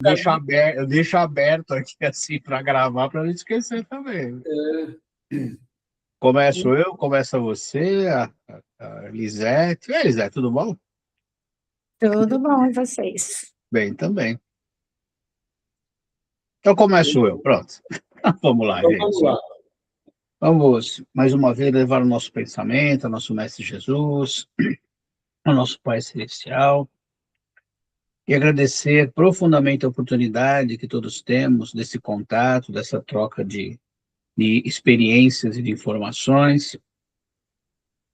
Eu deixo aberto aqui assim para gravar para não esquecer também. Começo eu, começa você, a Lisete. E aí, Lisete, tudo bom? Tudo bom, e vocês? Bem, também. Então começo eu, pronto. Vamos lá, Então, vamos gente. lá. Vamos, mais uma vez, levar o nosso pensamento ao nosso Mestre Jesus, ao nosso Pai Celestial, e agradecer profundamente a oportunidade que todos temos desse contato, dessa troca de experiências e de informações,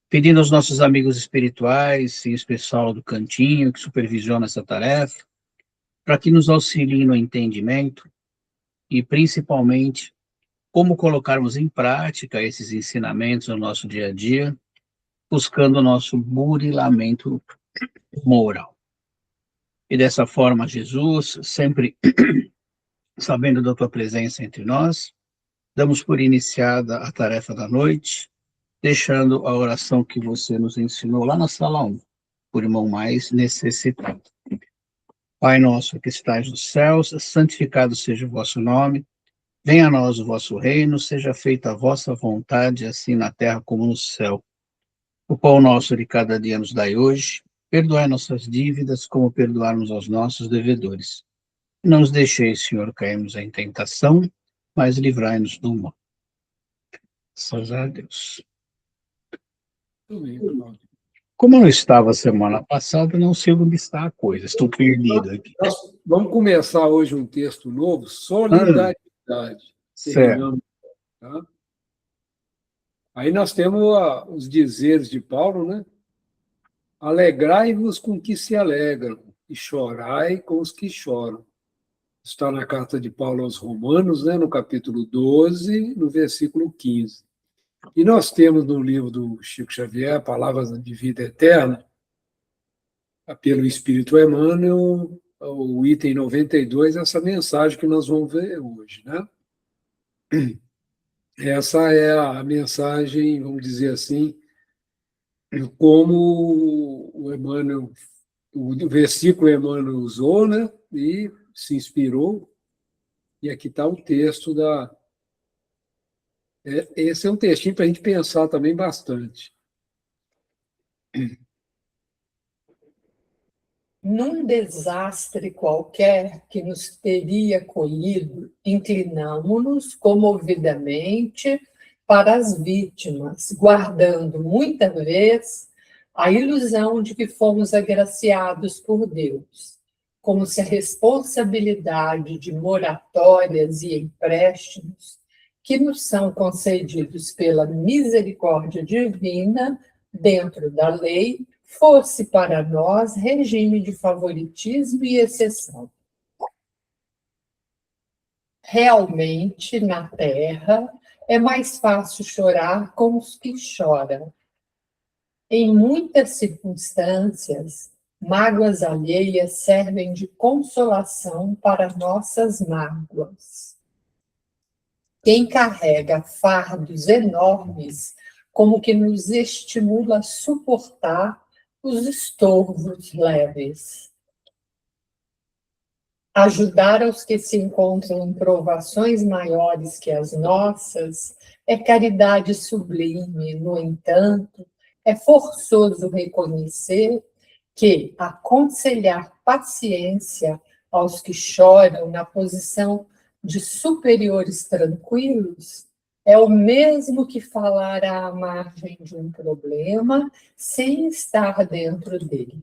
pedindo aos nossos amigos espirituais, em especial do Cantinho, que supervisiona essa tarefa, para que nos auxiliem no entendimento e, principalmente, como colocarmos em prática esses ensinamentos no nosso dia a dia, buscando o nosso burilamento moral. E dessa forma, Jesus, sempre sabendo da tua presença entre nós, damos por iniciada a tarefa da noite, deixando a oração que você nos ensinou lá na sala 1, por irmão mais necessitado. Pai nosso que estais nos céus, santificado seja o vosso nome, venha a nós o vosso reino, seja feita a vossa vontade, assim na terra como no céu. O pão nosso de cada dia nos dai hoje, perdoai nossas dívidas, como perdoarmos aos nossos devedores. Não nos deixeis, Senhor, cairmos em tentação, mas livrai-nos do mal. Graças a Deus. Como eu não estava semana passada, não sei onde está a coisa, estou perdido aqui. Nós vamos começar hoje um texto novo, solidariedade. Certo. Tá? Aí nós temos os dizeres de Paulo, né? Alegrai-vos com que se alegram e chorai com os que choram. Está na carta de Paulo aos Romanos, né? No capítulo 12, no versículo 15. E nós temos no livro do Chico Xavier, Palavras de Vida Eterna, pelo Espírito Emmanuel, o item 92, essa mensagem que nós vamos ver hoje, né? Essa é a mensagem, vamos dizer assim, como o Emmanuel, o versículo Emmanuel usou, né? E se inspirou. E aqui está o texto da. Esse é um textinho para a gente pensar também bastante. Num desastre qualquer que nos teria colhido, inclinamo-nos comovidamente para as vítimas, guardando muita vez a ilusão de que fomos agraciados por Deus, como se a responsabilidade de moratórias e empréstimos que nos são concedidos pela misericórdia divina, dentro da lei, fosse para nós regime de favoritismo e exceção. Realmente, na terra, é mais fácil chorar com os que choram. Em muitas circunstâncias, mágoas alheias servem de consolação para nossas mágoas. Quem carrega fardos enormes, como que nos estimula a suportar os estorvos leves. Ajudar aos que se encontram em provações maiores que as nossas é caridade sublime. No entanto, é forçoso reconhecer que aconselhar paciência aos que choram na posição de superiores tranquilos é o mesmo que falar à margem de um problema sem estar dentro dele.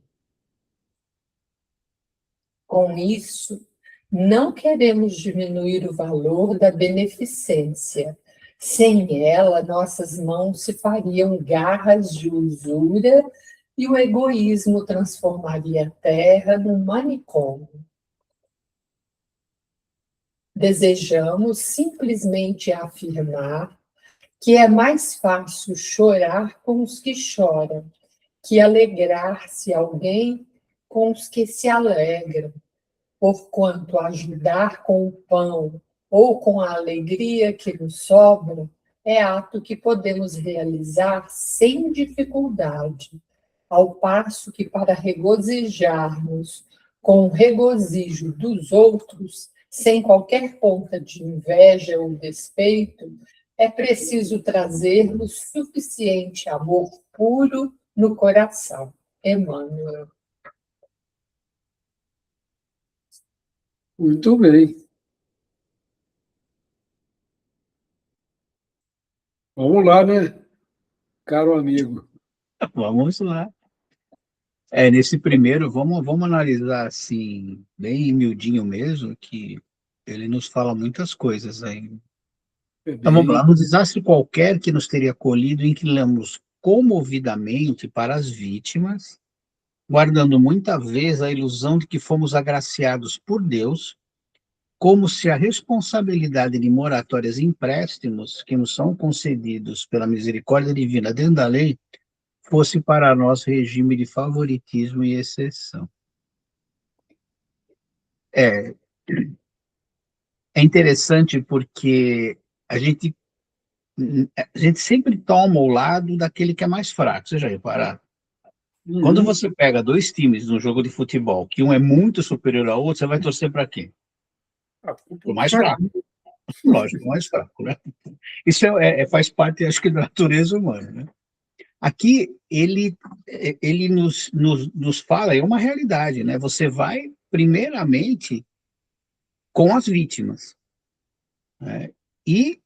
Com isso, não queremos diminuir o valor da beneficência. Sem ela, nossas mãos se fariam garras de usura e o egoísmo transformaria a terra num manicômio. Desejamos simplesmente afirmar que é mais fácil chorar com os que choram, que alegrar-se alguém com os que se alegram, porquanto ajudar com o pão ou com a alegria que nos sobra é ato que podemos realizar sem dificuldade, ao passo que para regozijarmos com o regozijo dos outros, sem qualquer ponta de inveja ou despeito, é preciso trazer-nos suficiente amor puro no coração. Emmanuel. Muito bem. Vamos lá, né, caro amigo? Vamos lá. Nesse primeiro, vamos analisar assim, bem miudinho mesmo, que ele nos fala muitas coisas aí. Então vamos lá. Bem, No desastre qualquer que nos teria colhido, inclinamos comovidamente para as vítimas, guardando muita vez a ilusão de que fomos agraciados por Deus, como se a responsabilidade de moratórias e empréstimos que nos são concedidos pela misericórdia divina dentro da lei fosse para nós regime de favoritismo e exceção. É, é interessante porque a gente, a gente sempre toma o lado daquele que é mais fraco, você já repararam? Quando você pega dois times num jogo de futebol, que um é muito superior ao outro, você vai torcer para quem? O mais fraco. Lógico, o mais fraco, né? Isso faz parte, acho que, da natureza humana, né? Aqui, ele nos fala, é uma realidade, né? Você vai, primeiramente, com as vítimas, né? E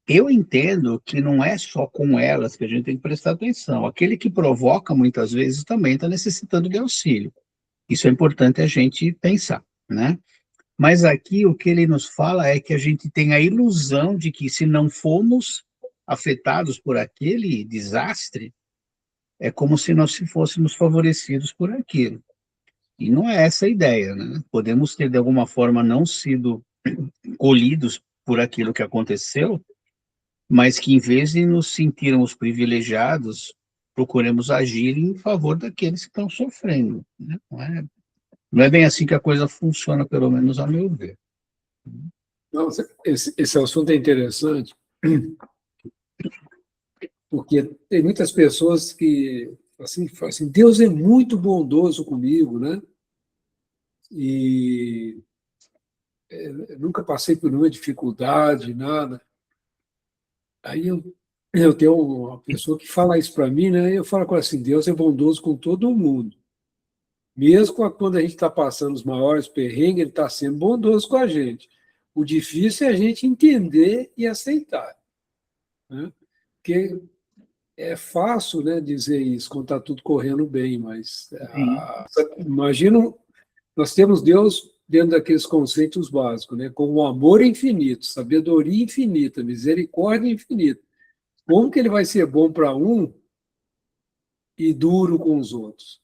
eu entendo que não é só com elas que a gente tem que prestar atenção. Aquele que provoca, muitas vezes, também está necessitando de auxílio. Isso é importante a gente pensar, né? Mas aqui o que ele nos fala é que a gente tem a ilusão de que se não fomos afetados por aquele desastre, é como se nós fôssemos favorecidos por aquilo. E não é essa a ideia, né? Podemos ter, de alguma forma, não sido colhidos por aquilo que aconteceu, mas que, em vez de nos sentirmos privilegiados, procuremos agir em favor daqueles que estão sofrendo, né? Não é bem assim que a coisa funciona, pelo menos a meu ver. nossa, esse assunto é interessante, porque tem muitas pessoas que assim, falam assim, Deus é muito bondoso comigo, né? E nunca passei por nenhuma dificuldade, nada. Aí eu tenho uma pessoa que fala isso para mim, né? E eu falo com ela assim, Deus é bondoso com todo mundo. Mesmo quando a gente está passando os maiores perrengues, ele está sendo bondoso com a gente. O difícil é a gente entender e aceitar, né? Porque é fácil, né, dizer isso quando está tudo correndo bem, mas imagina, nós temos Deus dentro daqueles conceitos básicos, né, com o amor infinito, sabedoria infinita, misericórdia infinita. Como que ele vai ser bom para um e duro com os outros?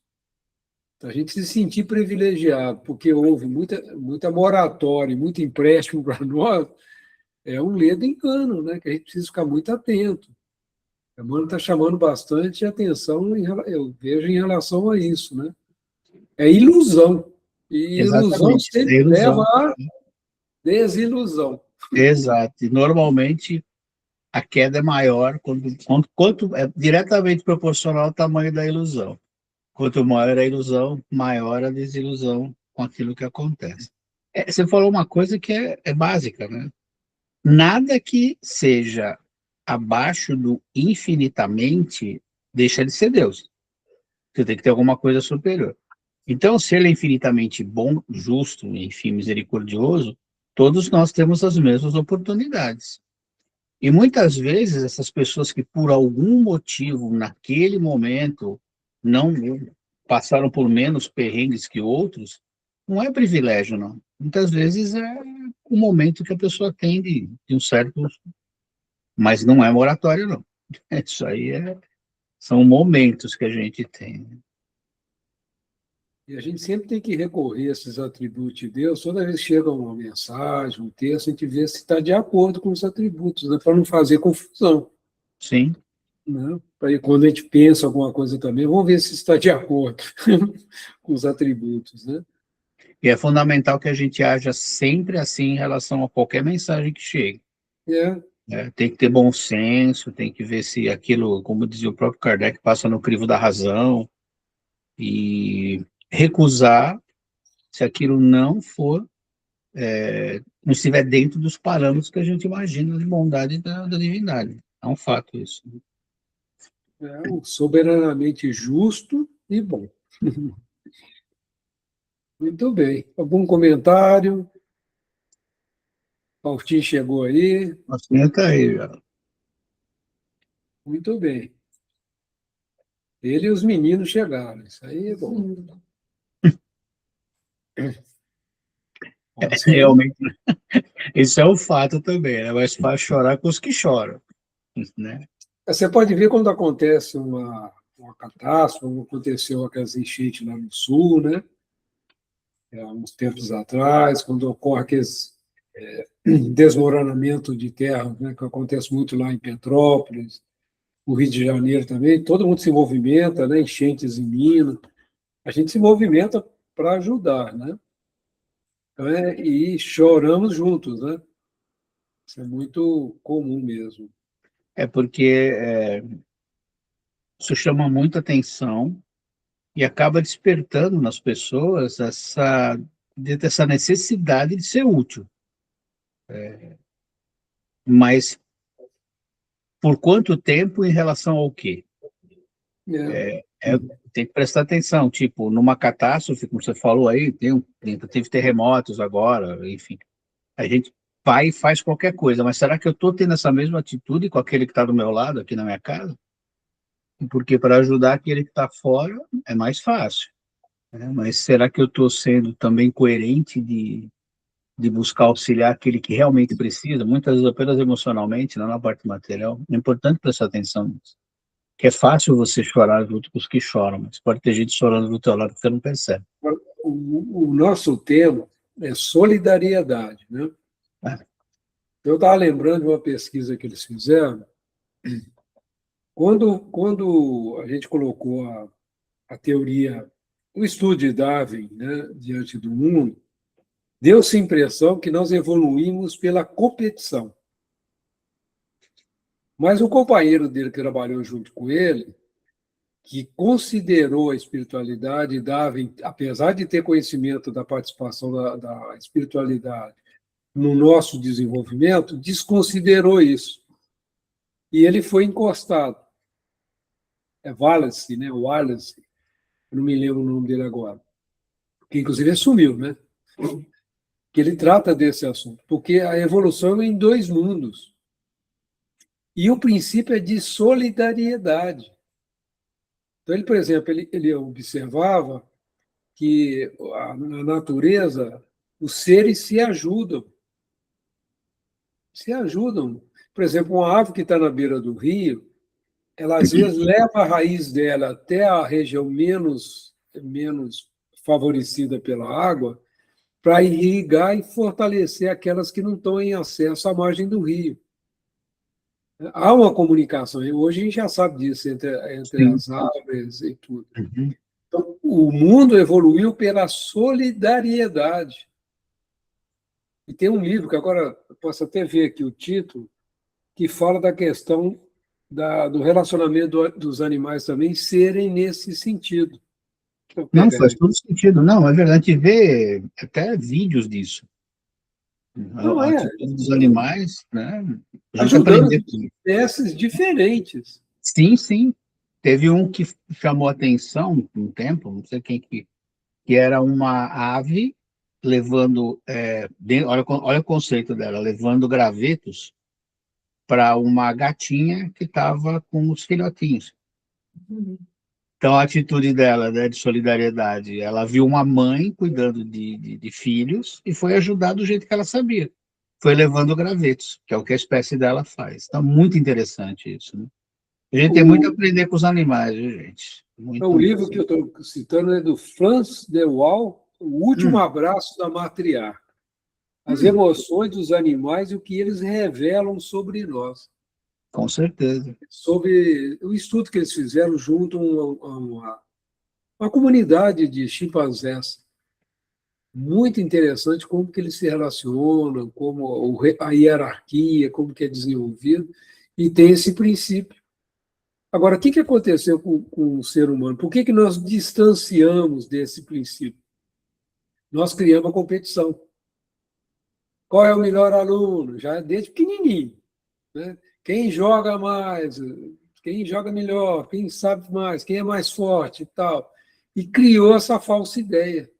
A gente se sentir privilegiado, porque houve muita moratória, muito empréstimo para nós, é um ledo engano, né? Que a gente precisa ficar muito atento. A Emmanuel está chamando bastante atenção, eu vejo em relação a isso, né? É ilusão. E ilusão Exatamente, é sempre leva ilusão. à desilusão. Exato. E, normalmente, a queda é maior quanto é diretamente proporcional ao tamanho da ilusão. Quanto maior a ilusão, maior a desilusão com aquilo que acontece. Você falou uma coisa que é básica, né? Nada que seja abaixo do infinitamente deixa de ser Deus. Você tem que ter alguma coisa superior. Então, se ele é infinitamente bom, justo, enfim, misericordioso, todos nós temos as mesmas oportunidades. E muitas vezes essas pessoas que por algum motivo, naquele momento, não passaram por menos perrengues que outros, não é privilégio, não. Muitas vezes é o momento que a pessoa tem de um certo... Mas não é moratório, não. Isso aí são momentos que a gente tem. E a gente sempre tem que recorrer a esses atributos de Deus. Toda vez que chega uma mensagem, um texto, a gente vê se está de acordo com os atributos, né? Para não fazer confusão. Sim. Né? Para quando a gente pensa alguma coisa também, vamos ver se está de acordo com os atributos. Né? E é fundamental que a gente haja sempre assim em relação a qualquer mensagem que chegue. Tem que ter bom senso, tem que ver se aquilo, como dizia o próprio Kardec, passa no crivo da razão, e recusar se aquilo não for, não estiver dentro dos parâmetros que a gente imagina de bondade da divindade. É um fato isso. É o soberanamente justo e bom. Muito bem. Algum comentário? Faustinho chegou aí. Assim está aí, já. Muito bem. Ele e os meninos chegaram. Isso aí é bom. Realmente, esse é o fato também, né? Mais fácil chorar com os que choram, né? Você pode ver quando acontece uma catástrofe, como aconteceu aquelas enchentes lá no sul, né? Há uns tempos atrás, quando ocorre aqueles desmoronamento de terra, né, que acontece muito lá em Petrópolis, o Rio de Janeiro também, todo mundo se movimenta, né? Enchentes em Minas, a gente se movimenta para ajudar, né? E choramos juntos, né? Isso é muito comum mesmo. É porque isso chama muita atenção e acaba despertando nas pessoas essa necessidade de ser útil. Mas por quanto tempo em relação ao quê? Tem que prestar atenção, tipo, numa catástrofe, como você falou aí, teve terremotos agora, enfim, a gente vai e faz qualquer coisa, mas será que eu estou tendo essa mesma atitude com aquele que está do meu lado, aqui na minha casa? Porque para ajudar aquele que está fora é mais fácil, né? Mas será que eu estou sendo também coerente de buscar auxiliar aquele que realmente precisa, muitas vezes apenas emocionalmente, não na parte material? É importante prestar atenção nisso. Que é fácil você chorar junto com os que choram, mas pode ter gente chorando do teu lado que você não percebe. O nosso tema é solidariedade, né? É. Eu estava lembrando de uma pesquisa que eles fizeram. Quando a gente colocou a teoria, o estudo de Darwin, né, diante do mundo, deu-se a impressão que nós evoluímos pela competição. Mas o companheiro dele que trabalhou junto com ele, que considerou a espiritualidade, Darwin, apesar de ter conhecimento da participação da espiritualidade no nosso desenvolvimento, desconsiderou isso. E ele foi encostado. É Wallace, né? Wallace, eu não me lembro o nome dele agora, que inclusive assumiu, né? Que ele trata desse assunto, porque a evolução é em dois mundos. E o princípio é de solidariedade. Então, ele, por exemplo, ele observava que na natureza os seres se ajudam. Se ajudam. Por exemplo, uma árvore que está na beira do rio, ela às vezes leva a raiz dela até a região menos favorecida pela água, para irrigar e fortalecer aquelas que não estão em acesso à margem do rio. Há uma comunicação, e hoje a gente já sabe disso, entre as árvores e tudo. Uhum. Então, o mundo evoluiu pela solidariedade. E tem um livro, que agora eu posso até ver aqui o título, que fala da questão do relacionamento dos animais também serem nesse sentido. Não, faz todo sentido. Não, é verdade, a gente vê até vídeos disso. Não A é. atitude dos animais, né? A gente Ajudando aprendeu. espécies diferentes. Sim, sim. Teve um que chamou atenção um tempo, não sei quem que era uma ave levando, olha o conceito dela, levando gravetos para uma gatinha que estava com os filhotinhos. Então, a atitude dela, né, de solidariedade, ela viu uma mãe cuidando de filhos e foi ajudar do jeito que ela sabia. Foi levando gravetos, que é o que a espécie dela faz. Então, muito interessante isso, né? A gente tem muito a aprender com os animais, viu, gente? Muito, O muito. livro que eu estou citando é do Franz de Waal, O Último Abraço da Matriarca. As emoções dos animais e o que eles revelam sobre nós. Com certeza. Sobre o estudo que eles fizeram junto a uma comunidade de chimpanzés. Muito interessante como que eles se relacionam, como a hierarquia, como que é desenvolvido, e tem esse princípio. Agora, o que aconteceu com o ser humano? Por que nós distanciamos desse princípio? nós criamos a competição. Qual é o melhor aluno? Já desde pequenininho, né? Quem joga mais, quem joga melhor, quem sabe mais, quem é mais forte e tal. E criou essa falsa ideia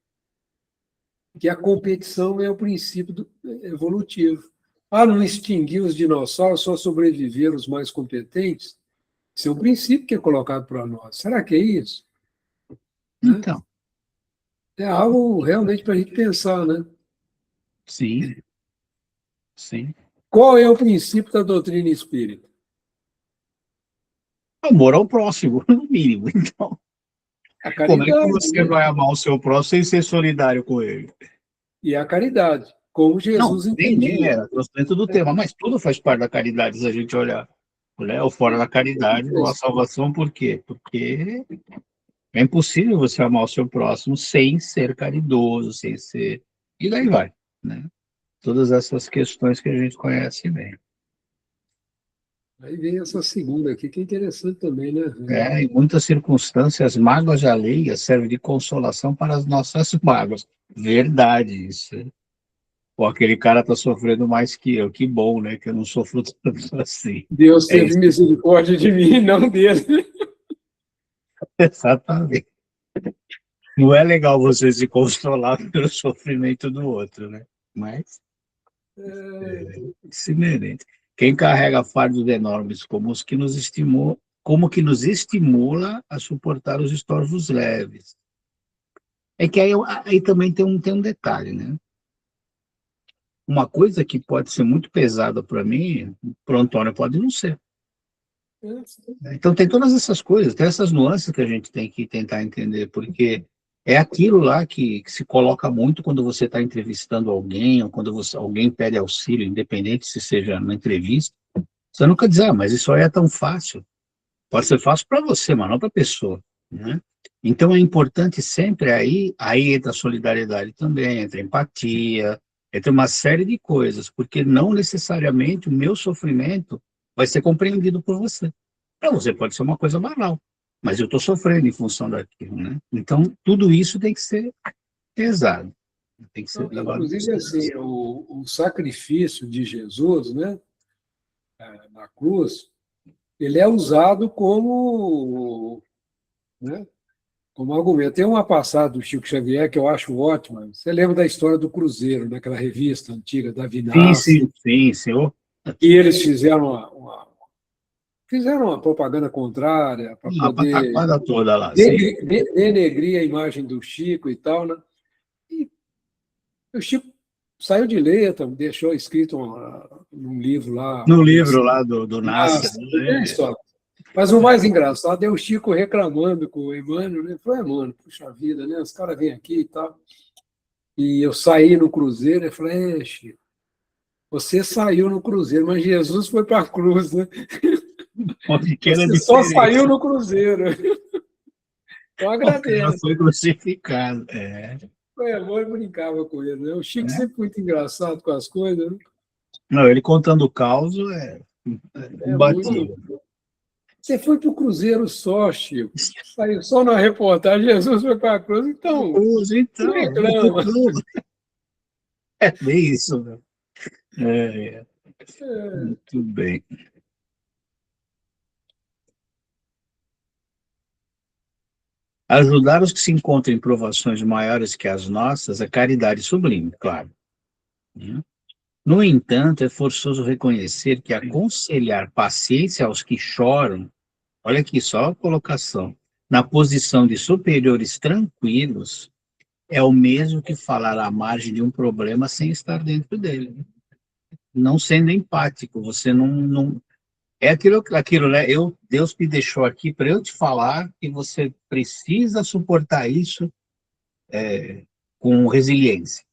que a competição é o princípio evolutivo. Não extinguir os dinossauros, só sobreviver os mais competentes. Esse é um princípio que é colocado para nós. Será que é isso? Então, É algo realmente para a gente pensar, né? sim, sim. Qual é o princípio da doutrina espírita? Amor ao próximo, no mínimo. Então, A como é que caridade, você né? vai amar o seu próximo sem ser solidário com ele? E a caridade, como Não, Jesus nem entendia. era, estou dentro do tema, mas tudo faz parte da caridade, se a gente olhar. Né? Ou fora da caridade, ou a salvação, por quê? Porque é impossível você amar o seu próximo sem ser caridoso, sem ser... E daí vai, né? Todas essas questões que a gente conhece bem. Aí vem essa segunda aqui, que é interessante também, né? Em muitas circunstâncias, mágoas alheias servem de consolação para as nossas mágoas. Verdade, isso. Pô, aquele cara está sofrendo mais que eu. Que bom, né? Que eu não sofro tanto assim. Deus É teve isso, misericórdia de mim, não dele. exatamente. Não é legal você se consolar pelo sofrimento do outro, né? Mas se merece. Quem carrega fardos enormes como os que nos estimula, como que nos estimula a suportar os estorvos leves. É que aí também tem um detalhe, né? Uma coisa que pode ser muito pesada para mim, para o Antônio pode não ser. Então tem todas essas coisas, tem essas nuances que a gente tem que tentar entender, porque é aquilo lá que se coloca muito quando você está entrevistando alguém, ou quando alguém pede auxílio, independente se seja na entrevista, você nunca diz, mas isso aí é tão fácil. Pode ser fácil para você, mas não para a pessoa, né? Então é importante sempre aí entra a solidariedade também, entra a empatia, entra uma série de coisas, porque não necessariamente o meu sofrimento vai ser compreendido por você. Para você pode ser uma coisa banal, mas eu estou sofrendo em função daquilo, né? Então tudo isso tem que ser pesado, tem que ser Não, levado em inclusive, consideração. assim, o sacrifício de Jesus, né, na cruz, ele é usado como, né, como argumento. Tem uma passagem do Chico Xavier que eu acho ótima. Você lembra da história do Cruzeiro, naquela revista antiga da Sim, Vinasce, sim, sim, senhor. e eles fizeram uma propaganda contrária para A poder pataquada toda lá, sim. denegrir a imagem do Chico e tal, né? E o Chico saiu de letra, deixou escrito num livro lá, No uma livro versão. lá do Nasser, Nossa, tem a né? história. Mas o mais engraçado é o Chico reclamando com o Emmanuel, né? Falei, mano, puxa vida, né? Os caras vêm aqui e tal. E eu saí no Cruzeiro, eu falei, Chico, você saiu no Cruzeiro, mas Jesus foi para a cruz, né? Uma pequena Você só saiu diferença. no Cruzeiro. Então O cara agradeço. foi crucificado. Foi amor, eu brincava com ele, né? O Chico Né? sempre muito engraçado com as coisas, né? Não, ele contando o caos é É muito. imbatível. Você foi para o Cruzeiro só, Chico. Saiu só na reportagem, Jesus foi para a cruz, então não Então, reclama. é bem isso, né? É, muito bem. Ajudar os que se encontram em provações maiores que as nossas é caridade sublime, claro. Né? No entanto, é forçoso reconhecer que aconselhar paciência aos que choram, olha aqui só a colocação, na posição de superiores tranquilos, é o mesmo que falar à margem de um problema sem estar dentro dele. Não sendo empático, você não é aquilo, né? Deus me deixou aqui para eu te falar que você precisa suportar isso com resiliência.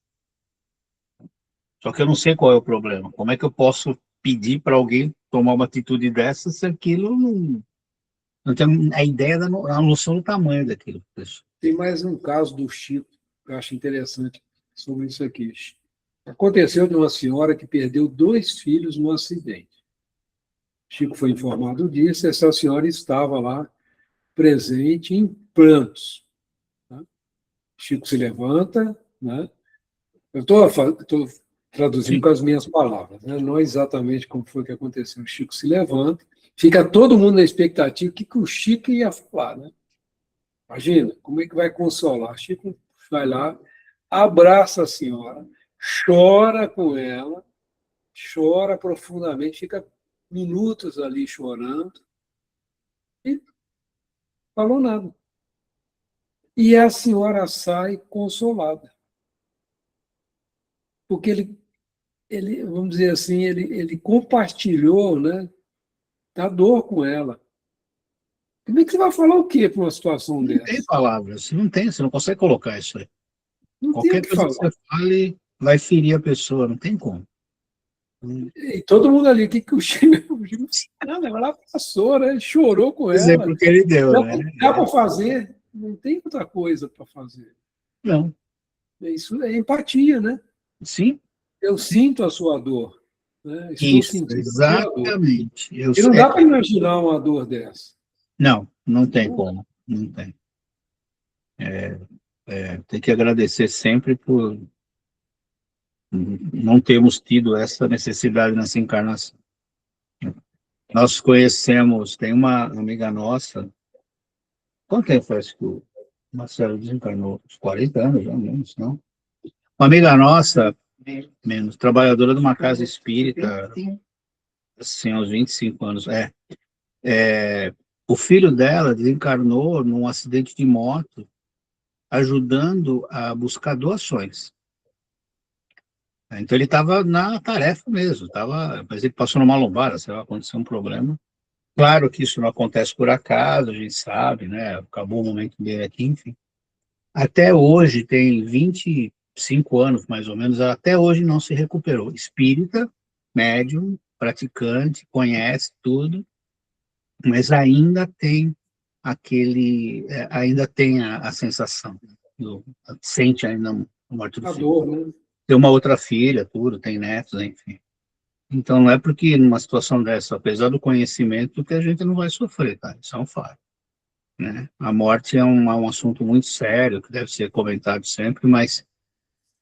Só que eu não sei qual é o problema. Como é que eu posso pedir para alguém tomar uma atitude dessa se aquilo não tem a ideia a noção do tamanho daquilo? Tem mais um caso do Chico, que eu acho interessante sobre isso aqui. Aconteceu de uma senhora que perdeu 2 filhos num acidente. Chico foi informado disso, e essa senhora estava lá, presente, em prantos. Tá? Chico se levanta, né? Eu estou traduzindo com as minhas palavras, né? Não é exatamente como foi que aconteceu. O Chico se levanta, fica todo mundo na expectativa, o que o Chico ia falar, né? Imagina, como é que vai consolar? O Chico vai lá, abraça a senhora, chora com ela, chora profundamente, fica minutos ali chorando, e falou nada. E a senhora sai consolada. Porque ele vamos dizer assim, ele compartilhou, né, da dor com ela. Como é que você vai falar o quê para uma situação Não tem dessa? palavras, não tem, você não consegue colocar isso aí. Não tem o Qualquer que coisa que falar. você fale vai ferir a pessoa, não tem como. E todo mundo ali, o que o Chico... Nada, ela passou, né? Ele chorou com ela. Exemplo que ele deu, Dá né? para fazer, não tem outra coisa para fazer. Não, Isso é empatia, né? sim, Eu sinto a sua dor, né? Estou isso, sentindo a sua dor. exatamente. Eu E não sei. dá para imaginar uma dor dessa. Não, não tem como, não tem. Tem que agradecer sempre por não termos tido essa necessidade nessa encarnação. Nós conhecemos, tem uma amiga nossa, quanto tempo faz que o Marcelo desencarnou? Uns 40 anos, já menos, não? Uma amiga nossa, menos, trabalhadora de uma casa espírita, assim, aos 25 anos, o filho dela desencarnou num acidente de moto, ajudando a buscar doações. Então ele estava na tarefa mesmo, mas ele passou numa lombada, sei lá, aconteceu um problema. Claro que isso não acontece por acaso, a gente sabe, né? Acabou o momento dele aqui, enfim. Até hoje, tem 25 anos, mais ou menos, ela até hoje não se recuperou. Espírita, médium, praticante, conhece tudo, mas ainda tem ainda tem a sensação, sente ainda a morte do A filho. dor, né? Tem uma outra filha, tudo, tem netos, enfim. Então, não é porque numa situação dessa, apesar do conhecimento, que a gente não vai sofrer, tá? Isso é um fato, né? A morte é um assunto muito sério, que deve ser comentado sempre, mas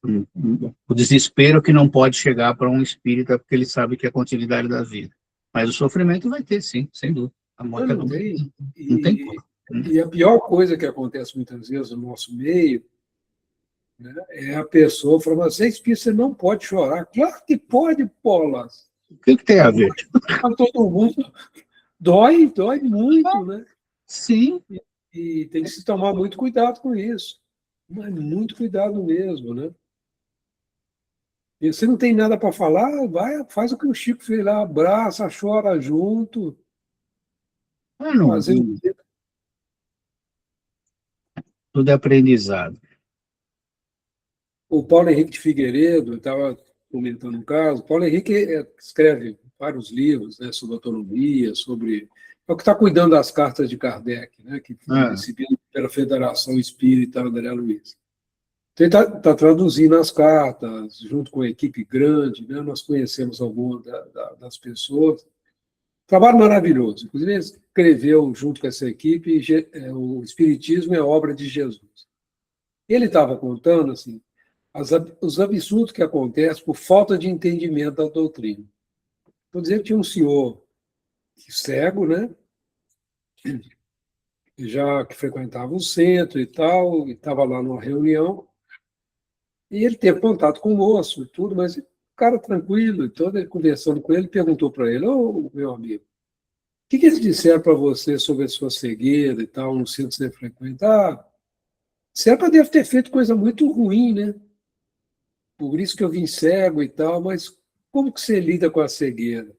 o desespero que não pode chegar para um espírita, porque ele sabe que é a continuidade da vida. Mas o sofrimento vai ter, sim, sem dúvida. A morte Não tem. não tem como. E a pior coisa que acontece muitas vezes no nosso meio, né, é a pessoa falando, você espírita, você não pode chorar. Claro que pode, Polas. O que tem a ver? Para todo mundo. Dói muito, né? Sim. E tem que se tomar muito cuidado com isso. Mas muito cuidado mesmo, né? E você não tem nada para falar, vai, faz o que o Chico fez lá, abraça, chora junto. Não, Fazer... tudo é aprendizado. O Paulo Henrique de Figueiredo, eu estava comentando um caso, o Paulo Henrique escreve vários livros, né, sobre autonomia, sobre... É o que está cuidando das cartas de Kardec, né, que foram recebidas pela Federação Espírita André Luiz. Então, ele está traduzindo as cartas, junto com a equipe grande, né, nós conhecemos algumas das pessoas. Trabalho maravilhoso. Inclusive, ele escreveu, junto com essa equipe, o Espiritismo é a obra de Jesus. Ele estava contando assim, os absurdos que acontecem por falta de entendimento da doutrina. Vou dizer que tinha um senhor cego, né? Já que frequentava o centro e tal, e estava lá numa reunião, e ele teve contato com o moço e tudo, mas o cara tranquilo, e todo ele conversando com ele, perguntou para ele, ô, meu amigo, o que eles disseram para você sobre a sua cegueira e tal, no centro que você frequenta? Ah, Serpa deve ter feito coisa muito ruim, né? Por isso que eu vim cego e tal, mas como que você lida com a cegueira?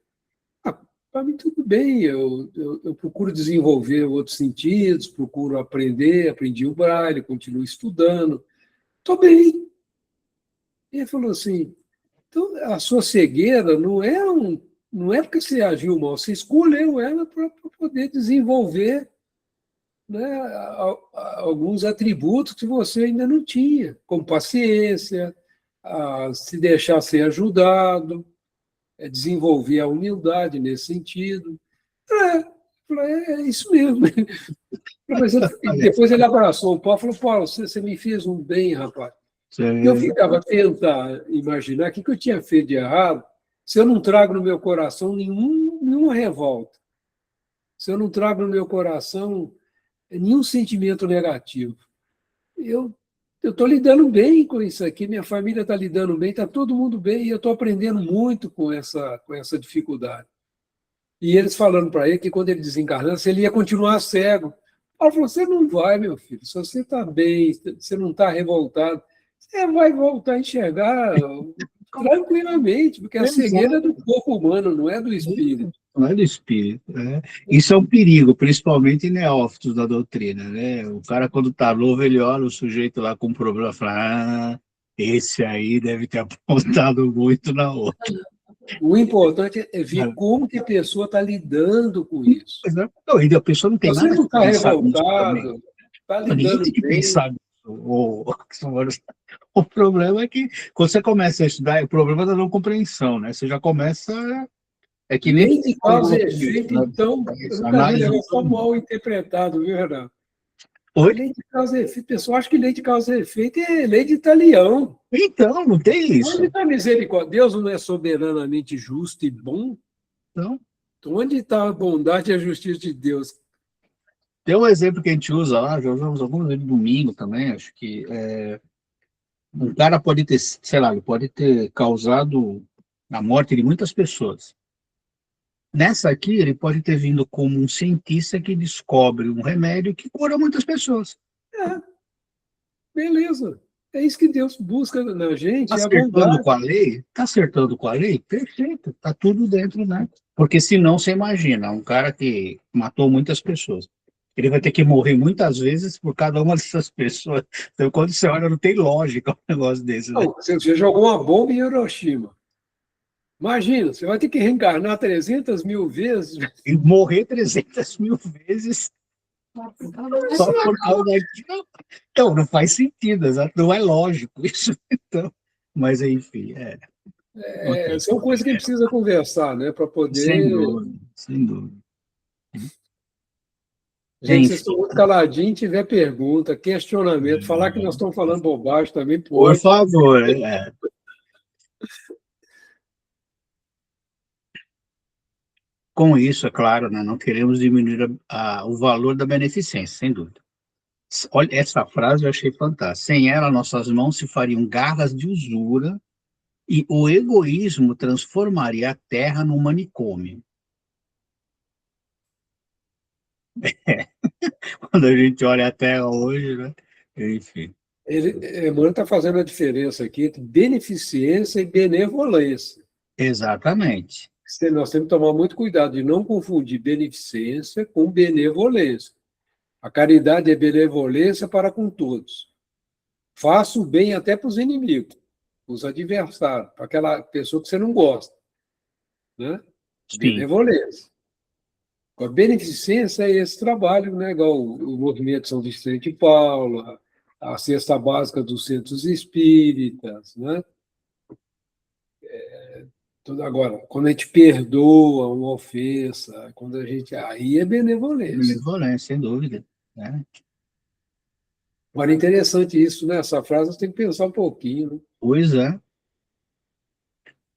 Ah, para mim tudo bem, eu procuro desenvolver outros sentidos, procuro aprender, aprendi o braille, continuo estudando, estou bem. E ele falou assim, então a sua cegueira não é porque você agiu mal, você escolheu ela para poder desenvolver, né, alguns atributos que você ainda não tinha, como paciência, se deixar ser ajudado, desenvolver a humildade nesse sentido. É isso mesmo. Depois ele abraçou o Paulo e falou, Paulo, você me fez um bem, rapaz. Eu ficava tentando imaginar o que eu tinha feito de errado se eu não trago no meu coração nenhuma revolta, se eu não trago no meu coração nenhum sentimento negativo. Eu estou lidando bem com isso aqui, minha família está lidando bem, está todo mundo bem, e eu estou aprendendo muito com essa dificuldade. E eles falando para ele que quando ele desencarnasse, ele ia continuar cego. Ela falou, você não vai, meu filho, se você está bem, você não está revoltado, você vai voltar a enxergar tranquilamente, porque a cegueira é do corpo humano, não é do espírito. Não é do espírito. Isso é um perigo, principalmente em neófitos da doutrina, né? O cara, quando está novo, ele olha o sujeito lá com um problema e fala, esse aí deve ter apontado muito na outra. O importante é ver como que a pessoa está lidando com isso. Não, e a pessoa não tem Você nada não está pensar revoltado, está lidando tem que bem. pensar nisso. O problema é que, quando você começa a estudar, o problema é da não compreensão, né? Você já começa... É que Lei de causa e efeito, então, eu nunca vi negócio mal interpretado, viu, Renato? Lei de causa e efeito, o pessoal acha que lei de causa e efeito é lei de Italião. Então, não tem isso. Onde está a misericórdia? Deus não é soberanamente justo e bom? Então, onde está a bondade e a justiça de Deus? Tem um exemplo que a gente usa lá, já usamos alguns vezes domingo também, acho que um cara pode ter, sei lá, ele pode ter causado a morte de muitas pessoas. Nessa aqui, ele pode ter vindo como um cientista que descobre um remédio que cura muitas pessoas. Beleza. É isso que Deus busca na gente. Está acertando com a lei? Está acertando com a lei? Perfeito. Está tudo dentro, né? Porque senão, você imagina, um cara que matou muitas pessoas, ele vai ter que morrer muitas vezes por cada uma dessas pessoas. Então, quando você olha, não tem lógica um negócio desse. Né? Não, você jogou uma bomba em Hiroshima. Imagina, você vai ter que reencarnar 300 mil vezes. E morrer 300 mil vezes só por causa daquilo. Então, não faz sentido, exato? Não é lógico isso. Então, mas, enfim, são coisas que a gente precisa conversar, né? Para poder... Sem dúvida, sem dúvida. Gente, vocês estão muito caladinhos, tiver pergunta, questionamento, falar que nós estamos falando bobagem também pode. Por favor, Com isso, é claro, né, não queremos diminuir o valor da beneficência, sem dúvida. Olha, essa frase eu achei fantástica. Sem ela, nossas mãos se fariam garras de usura e o egoísmo transformaria a terra num manicômio. Quando a gente olha a terra hoje, né? Enfim. Emmanuel está fazendo a diferença aqui entre beneficência e benevolência. Exatamente. Nós temos que tomar muito cuidado de não confundir beneficência com benevolência. A caridade é benevolência para com todos. Faça o bem até para os inimigos, os adversários, para aquela pessoa que você não gosta. Né? Benevolência. A beneficência é esse trabalho, né? Igual o movimento São Vicente de Paulo, a cesta básica dos centros espíritas, né? Agora, quando a gente perdoa uma ofensa, quando a gente... Aí é benevolência. Benevolência, sem dúvida. Né? Agora, é interessante isso, né? Essa frase você tem que pensar um pouquinho. Né? Pois é.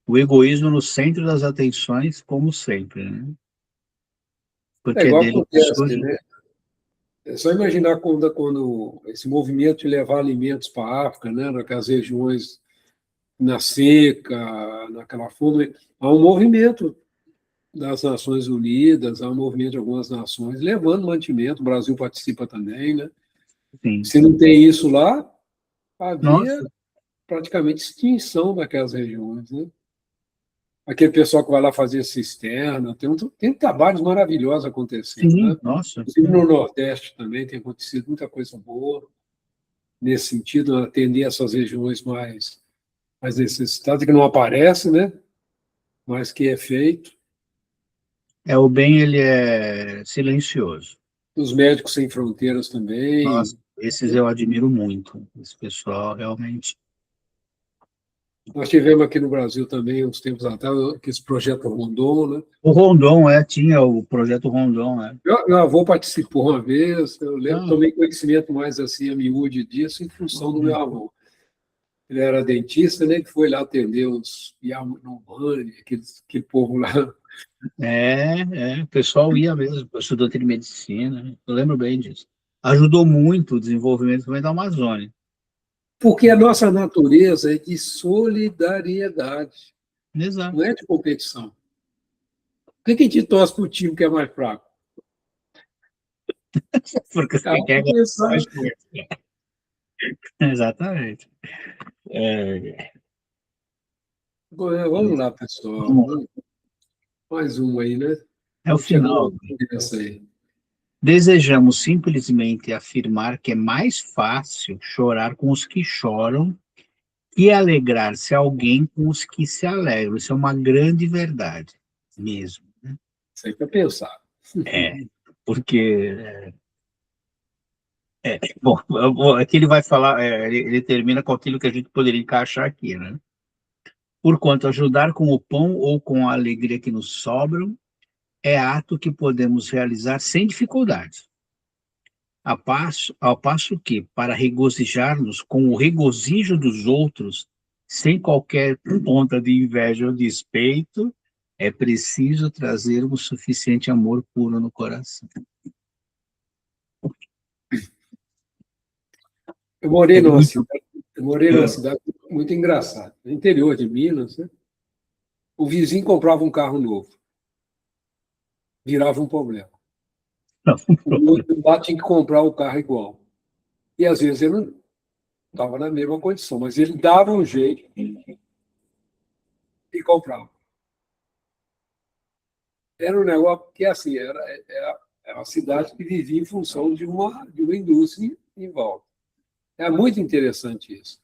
O egoísmo no centro das atenções, como sempre. Né? Porque igual acontece, né? É só imaginar quando esse movimento de levar alimentos para a África, né? Naquelas regiões na seca, naquela fome, há um movimento das Nações Unidas, há um movimento de algumas nações levando mantimento, o Brasil participa também, né? Sim. Se não tem isso lá, havia praticamente extinção daquelas regiões, né? Aquele pessoal que vai lá fazer cisterna, tem trabalhos maravilhosos acontecendo. Sim, né? nossa. E no Nordeste também tem acontecido muita coisa boa nesse sentido, atender essas regiões mais necessitadas, que não aparece, né? Mas que é feito. O bem, ele é silencioso. Os Médicos Sem Fronteiras também. Nossa, esses eu admiro muito. Esse pessoal, realmente... Nós tivemos aqui no Brasil também, uns tempos atrás, esse projeto Rondon, né? O Rondon, tinha o projeto Rondon, né? Meu avô participou uma vez, eu lembro, tomei conhecimento mais assim, a miúde disso, em função do meu avô. ele era dentista, né? Que foi lá atender os Yanomami, aquele povo lá. O pessoal ia mesmo, estudante de medicina, né? Eu lembro bem disso. Ajudou muito o desenvolvimento também da Amazônia. Porque a nossa natureza é de solidariedade, Exato. não é de competição. Por que a gente torce para o time que é mais fraco? Porque Tá você quer ganhar pensando. mais coisa. Exatamente. Vamos lá, pessoal. Vamos lá. Mais uma aí, né? É o final. Essa aí. Desejamos simplesmente afirmar que é mais fácil chorar com os que choram que alegrar-se alguém com os que se alegram. Isso é uma grande verdade, mesmo. Isso aí para pensar. Porque bom, aqui ele vai falar, ele termina com aquilo que a gente poderia encaixar aqui, né? Porquanto ajudar com o pão ou com a alegria que nos sobram é ato que podemos realizar sem dificuldade. Ao passo que, para regozijar-nos com o regozijo dos outros, sem qualquer ponta de inveja ou despeito, é preciso trazer um suficiente amor puro no coração. Eu morei numa cidade muito engraçada, no interior de Minas, né? O vizinho comprava um carro novo, virava um problema. O outro lá tinha que comprar o carro igual. E às vezes ele não estava na mesma condição, mas ele dava um jeito e comprava. Era um negócio que, assim, era uma cidade que vivia em função de uma indústria em volta. É muito interessante isso.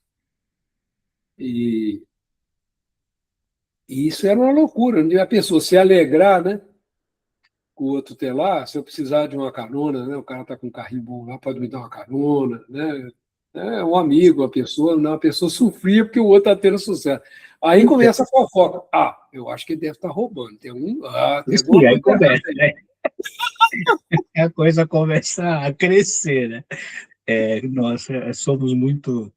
E isso era uma loucura, né? A pessoa se alegrar, né? Com o outro ter lá, se eu precisar de uma carona, né? O cara está com um carrinho bom lá, pode me dar uma carona, né? É um amigo, uma pessoa, não, a pessoa sofria porque o outro está tendo sucesso. Aí começa a fofoca. Eu acho que ele deve estar roubando. Tem alguma Aí coisa começa, né? A coisa começa a crescer, né? Nossa, somos muito,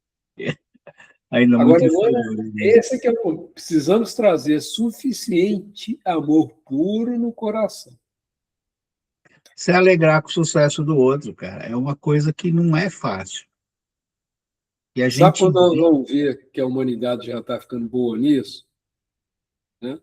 ainda Agora, muito inferiores, né? esse que é o ponto. Precisamos trazer suficiente amor puro no coração. Se alegrar com o sucesso do outro, cara, é uma coisa que não é fácil. E a Sabe gente quando nós vamos ver que a humanidade já está ficando boa nisso? Né?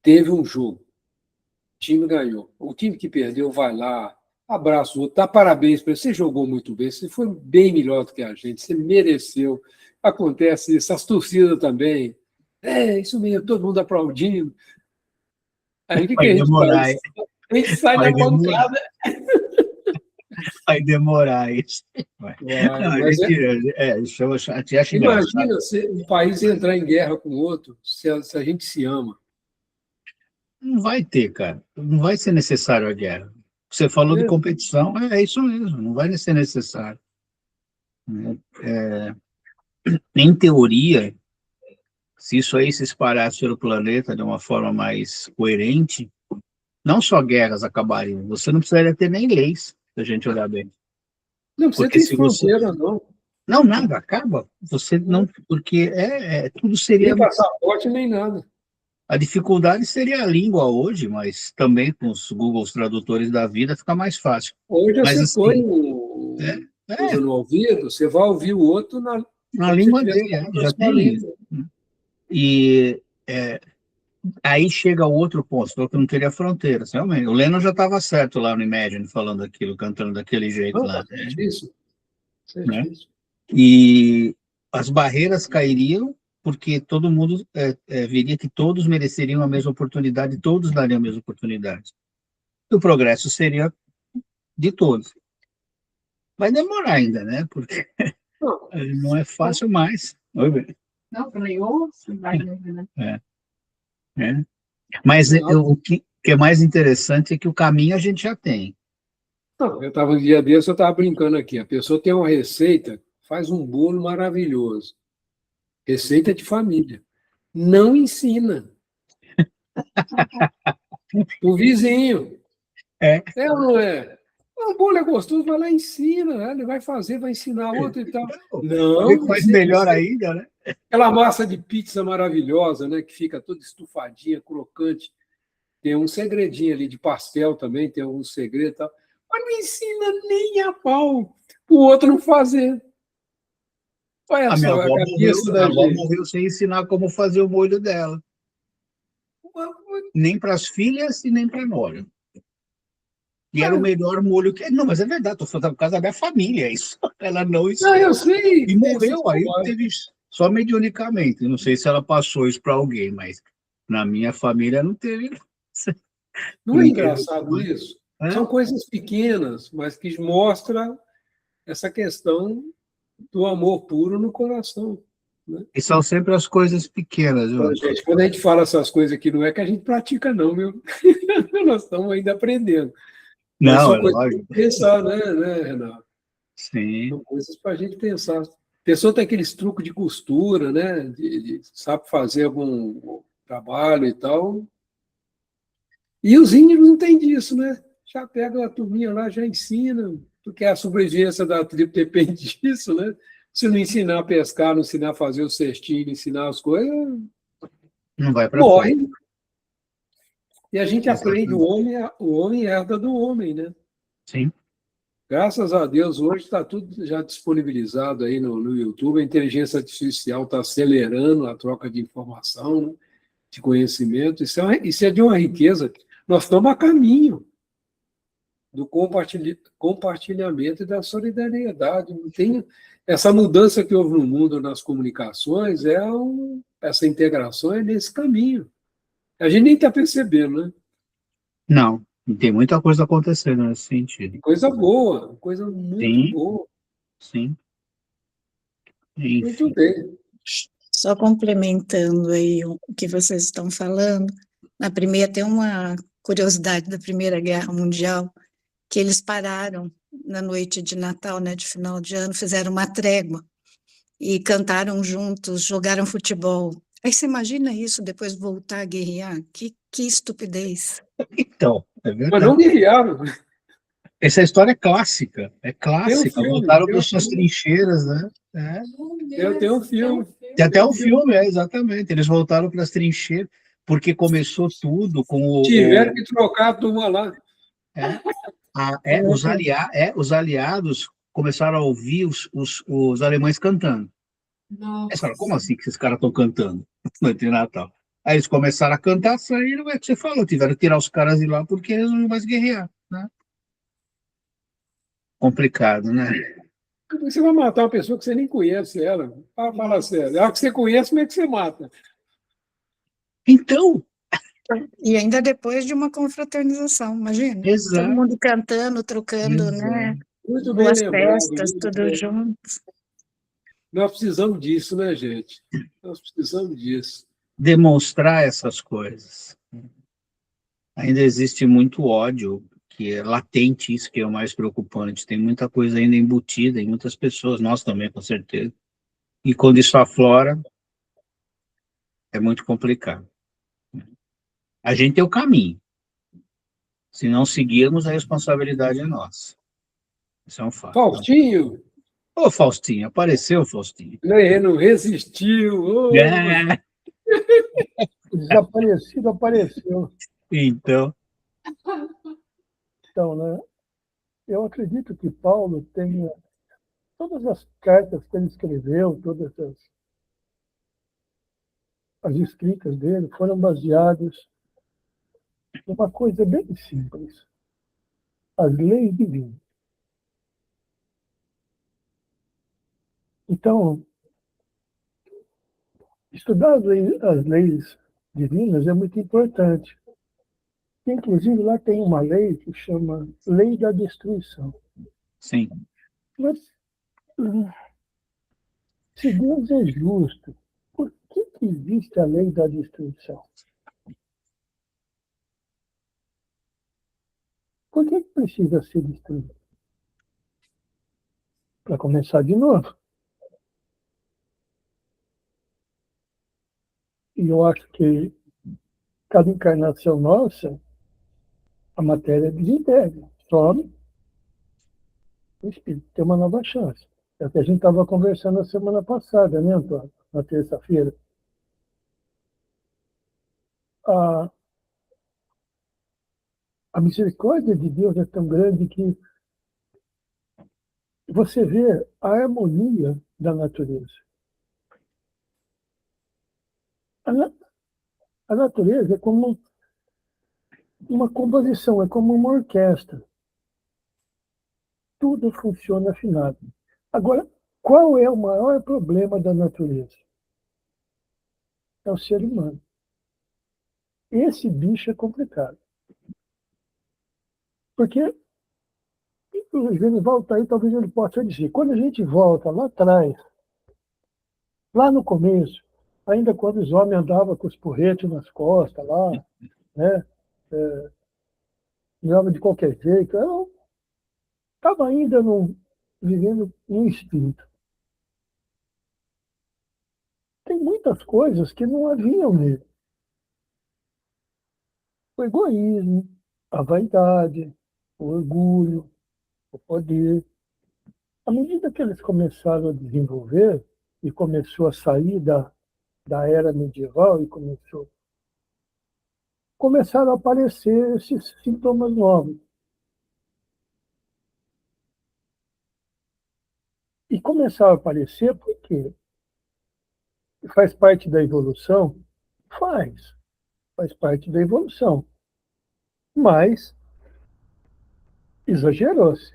Teve um jogo, o time ganhou. O time que perdeu vai lá, abraça o outro, dá parabéns para ele. Você jogou muito bem, você foi bem melhor do que a gente, você mereceu. Acontece isso, as torcidas também. É, isso mesmo, todo mundo aplaudindo. Aí o que vai a gente demorar, faz? A gente sai vai na demorar, pancada. vai demorar isso. Não, Mas isso eu acho engraçado. imagina um país entrar em guerra com o outro se a gente se ama. Não vai ter, cara. Não vai ser necessário a guerra. Você falou de competição, é isso mesmo, não vai ser necessário. Em teoria, se isso aí se espalhasse pelo planeta de uma forma mais coerente, não só guerras acabariam, você não precisaria ter nem leis, se a gente olhar bem. Não precisa Porque ter se fronteira, não. Não, nada, acaba. Você não. Porque tudo seria. Nem passaporte, nem nada. A dificuldade seria a língua hoje, mas também com os Google Tradutores da vida fica mais fácil. Hoje Mas, você assim, põe coisa no ouvido, você vai ouvir o outro na língua dele, já tem isso. E aí chega o outro ponto, falou que não teria fronteiras, realmente. O Lennon já estava certo lá no Imagine, falando aquilo, cantando daquele jeito lá. Isso é Né? difícil. E as barreiras cairiam, porque todo mundo viria que todos mereceriam a mesma oportunidade, todos dariam a mesma oportunidade. E o progresso seria de todos. Vai demorar ainda, né? Porque não é fácil mais. Não, falei, vai, né? Mas o que é mais interessante é que o caminho a gente já tem. Não, eu estava um dia desse, eu estava brincando aqui. A pessoa tem uma receita, faz um bolo maravilhoso. Receita de família. Não ensina. O vizinho. É É ou não é? O bolo é gostoso, vai lá e ensina, né? Ele vai fazer, vai ensinar outro e tal. Não, faz melhor ainda, né? Aquela massa de pizza maravilhosa, né? Que fica toda estufadinha, crocante. Tem um segredinho ali de pastel também, tem alguns segredos e tal. Mas não ensina nem a pau o outro não fazer. Olha A minha só a avó morreu, cabeça a da avó gente. morreu sem ensinar como fazer o molho dela. Nem para as filhas e nem para a nora. E era o melhor molho que. Não, mas é verdade, estou falando por causa da minha família, isso. Ela não Não, eu ensinou. sei E que tem essas morreu, aí coisas. teve só mediunicamente. Não sei se ela passou isso para alguém, mas na minha família não teve. Não Por é incrível que engraçado pareça. isso? É? São coisas pequenas, mas que mostram essa questão do amor puro no coração. Né? E são sempre as coisas pequenas, viu, Então, Antônio? gente, quando a gente fala essas coisas aqui, não é que a gente pratica, não, viu? Nós estamos ainda aprendendo. Mas Não, são é coisas para lógico. pensar, né, Renato? Sim. São coisas para a gente pensar. A pessoa tem aqueles truques de costura, né? Sabe fazer algum trabalho e tal. E os índios não têm disso, né? Já pega a turminha lá, já ensina, porque a sobrevivência da tribo depende disso, né? Se não ensinar a pescar, não ensinar a fazer o cestinho, não ensinar as coisas, Não vai para frente. morre. E a gente aprende, Exatamente. o homem herda do homem, né? Sim. Graças a Deus, hoje está tudo já disponibilizado aí no YouTube. A inteligência artificial está acelerando a troca de informação, né, de conhecimento. Isso é de uma riqueza. Nós estamos a caminho do compartilhamento e da solidariedade. Não tem essa mudança que houve no mundo nas comunicações, essa integração é nesse caminho. A gente nem está percebendo, né? Não. Tem muita coisa acontecendo nesse sentido. Coisa boa, coisa muito Sim, boa. sim. Muito Enfim. bem. Só complementando aí o que vocês estão falando, na primeira tem uma curiosidade da Primeira Guerra Mundial, que eles pararam na noite de Natal, né, de final de ano, fizeram uma trégua e cantaram juntos, jogaram futebol. Aí você imagina isso, depois voltar a guerrear? Que estupidez. Então, é Mas não verdade. guerrearam. Essa história é clássica. É Tem um clássica. filme, Voltaram para suas trincheiras, né? É. tem um filme. Tem até Tem um um filme. filme, exatamente. Eles voltaram para as trincheiras, porque começou tudo com Tiveram que trocar a turma lá. é, os aliados começaram a ouvir os alemães cantando. Eles falaram, como assim que esses caras estão cantando no de Natal? Aí eles começaram a cantar, saíram, é o que você falou, tiveram que tirar os caras de lá porque eles não iam mais guerrear, né? Complicado, né? Você vai matar uma pessoa que você nem conhece ela. Fala sério. A que você conhece, como é que você mata? Então, E ainda depois de uma confraternização, imagina. Todo exato, mundo cantando, trocando, né? exato. Muito bem Boas lembrado. festas, Muito tudo bem. junto. Nós precisamos disso, né, gente? Nós precisamos disso. Demonstrar essas coisas. Ainda existe muito ódio, que é latente, isso que é o mais preocupante. Tem muita coisa ainda embutida em muitas pessoas, nós também, com certeza. E quando isso aflora, é muito complicado. A gente tem o caminho. Se não seguirmos, a responsabilidade é nossa. Isso é um fato. Faustinho, Ô, Faustinho, apareceu, Faustinho. né, não resistiu. É, Desaparecido apareceu. então, Então, né, eu acredito que Paulo tenha todas as cartas que ele escreveu, todas as escritas dele foram baseadas numa coisa bem simples: as leis divinas. Então, estudar as leis divinas é muito importante. Inclusive, lá tem uma lei que chama Lei da Destruição. sim. Mas, se Deus é justo, por que existe a lei da destruição? Por que precisa ser destruído? Para começar de novo. E eu acho que cada encarnação nossa, a matéria desintegra, some O espírito tem uma nova chance. É o que a gente estava conversando na semana passada, né, Antônio? Na terça-feira. A, a misericórdia de Deus é tão grande que você vê a harmonia da natureza. A, a natureza é como uma composição, é como uma orquestra. Tudo funciona afinado. Agora, qual é o maior problema da natureza? É o ser humano. Esse bicho é complicado. Porque, o Genival está aí, talvez ele possa dizer, quando a gente volta lá atrás, lá no começo, ainda quando os homens andavam com os porretes nas costas lá, né? Andavam de qualquer jeito, eu estava ainda vivendo no instinto. Tem muitas coisas que não haviam nele. O egoísmo, a vaidade, o orgulho, o poder. À medida que eles começaram a desenvolver e começou a sair da era medieval e começaram a aparecer esses sintomas novos. E começaram a aparecer porque faz parte da evolução? Faz parte da evolução. Mas exagerou-se,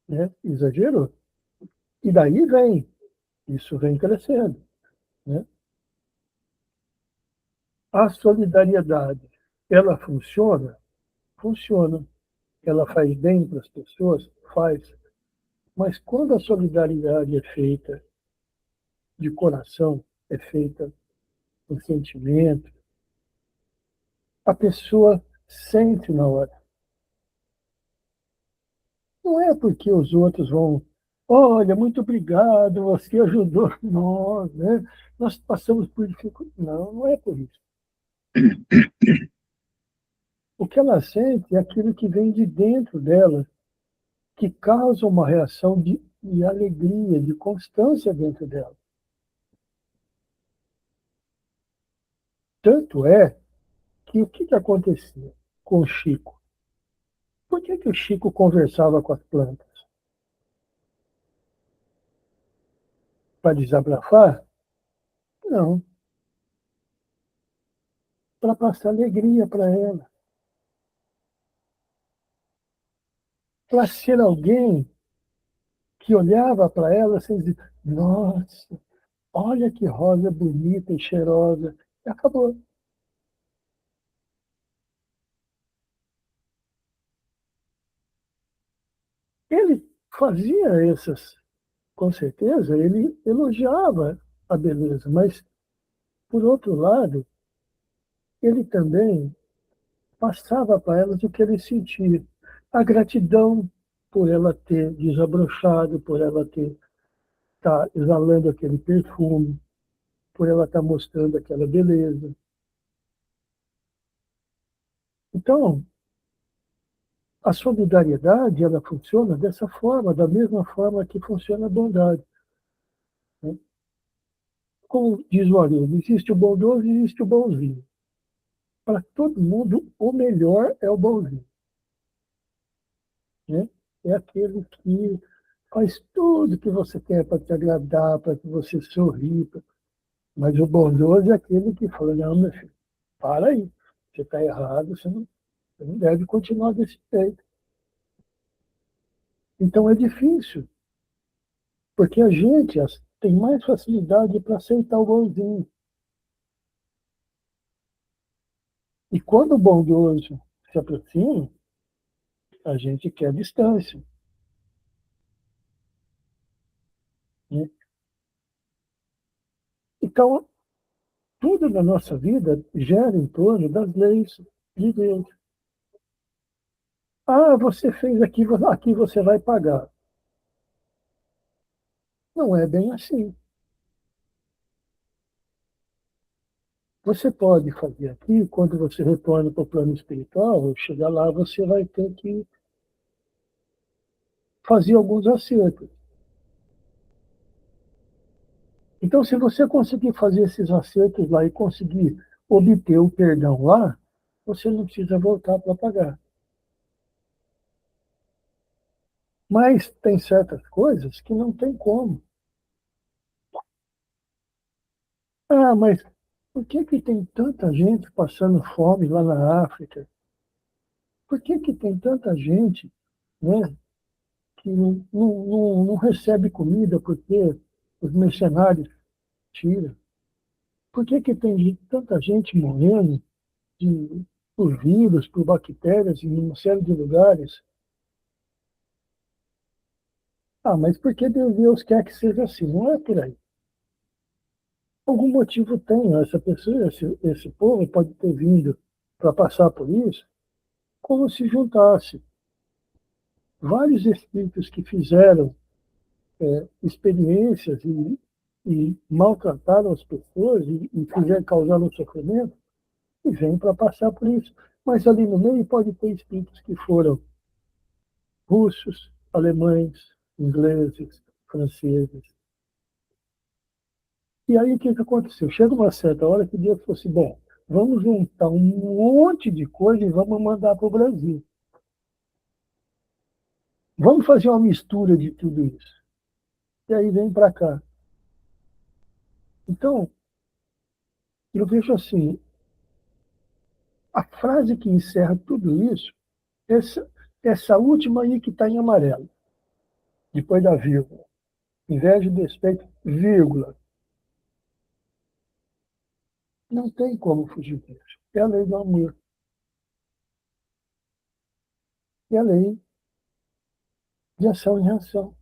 né? Exagerou. E daí isso vem crescendo, né? A solidariedade, ela funciona? Funciona. Ela faz bem para as pessoas? Faz. Mas quando a solidariedade é feita de coração, é feita com sentimento, a pessoa sente na hora. Não é porque os outros vão, olha, muito obrigado, você ajudou nós, né? Nós passamos por dificuldade. Não, não é por isso. O que ela sente é aquilo que vem de dentro dela, que causa uma reação de alegria, de constância dentro dela. Tanto é que o que acontecia com o Chico? Por que o Chico conversava com as plantas? Para desabafar? Não. Para passar alegria para ela. Para ser alguém que olhava para ela sem dizer, nossa, olha que rosa bonita e cheirosa. E acabou. Ele fazia essas, com certeza, ele elogiava a beleza, mas, por outro lado, ele também passava para elas o que ele sentia. A gratidão por ela ter desabrochado, por ela ter tá exalando aquele perfume, por ela estar mostrando aquela beleza. Então, a solidariedade, ela funciona dessa forma, da mesma forma que funciona a bondade. Né? Como diz o Haroldo, existe o bondoso e existe o bonzinho. Para todo mundo, o melhor é o bonzinho. Né? É aquele que faz tudo que você quer para te agradar, para que você sorri. Mas o bondoso é aquele que fala, não, meu filho, para aí, você está errado, você não deve continuar desse jeito. Então é difícil, porque a gente tem mais facilidade para aceitar o bonzinho. E quando o bondoso se aproxima, a gente quer distância. Né? Então, tudo na nossa vida gira em torno das leis de Deus. Ah, você fez aqui você vai pagar. Não é bem assim. Você pode fazer aqui, quando você retorna para o plano espiritual, chegar lá, você vai ter que fazer alguns acertos. Então, se você conseguir fazer esses acertos lá e conseguir obter o perdão lá, você não precisa voltar para pagar. Mas tem certas coisas que não tem como. Ah, mas por que tem tanta gente passando fome lá na África? Por que tem tanta gente, né, que não recebe comida porque os mercenários tiram? Por que tem tanta gente morrendo de, por vírus, por bactérias em uma série de lugares? Ah, mas por que Deus quer que seja assim? Não é por aí. Algum motivo tem. Essa pessoa, esse povo pode ter vindo para passar por isso, como se juntasse vários espíritos que fizeram experiências e maltrataram as pessoas e fizeram causar um sofrimento, e vêm para passar por isso. Mas ali no meio pode ter espíritos que foram russos, alemães, ingleses, franceses. E aí o que aconteceu? Chega uma certa hora que Deus falou assim, bom, vamos juntar um monte de coisa e vamos mandar para o Brasil. Vamos fazer uma mistura de tudo isso. E aí vem para cá. Então, eu vejo assim, a frase que encerra tudo isso, essa última aí que está em amarelo, depois da vírgula. Inveja e despeito, vírgula. Não tem como fugir disso. É a lei do amor. É a lei de ação e reação.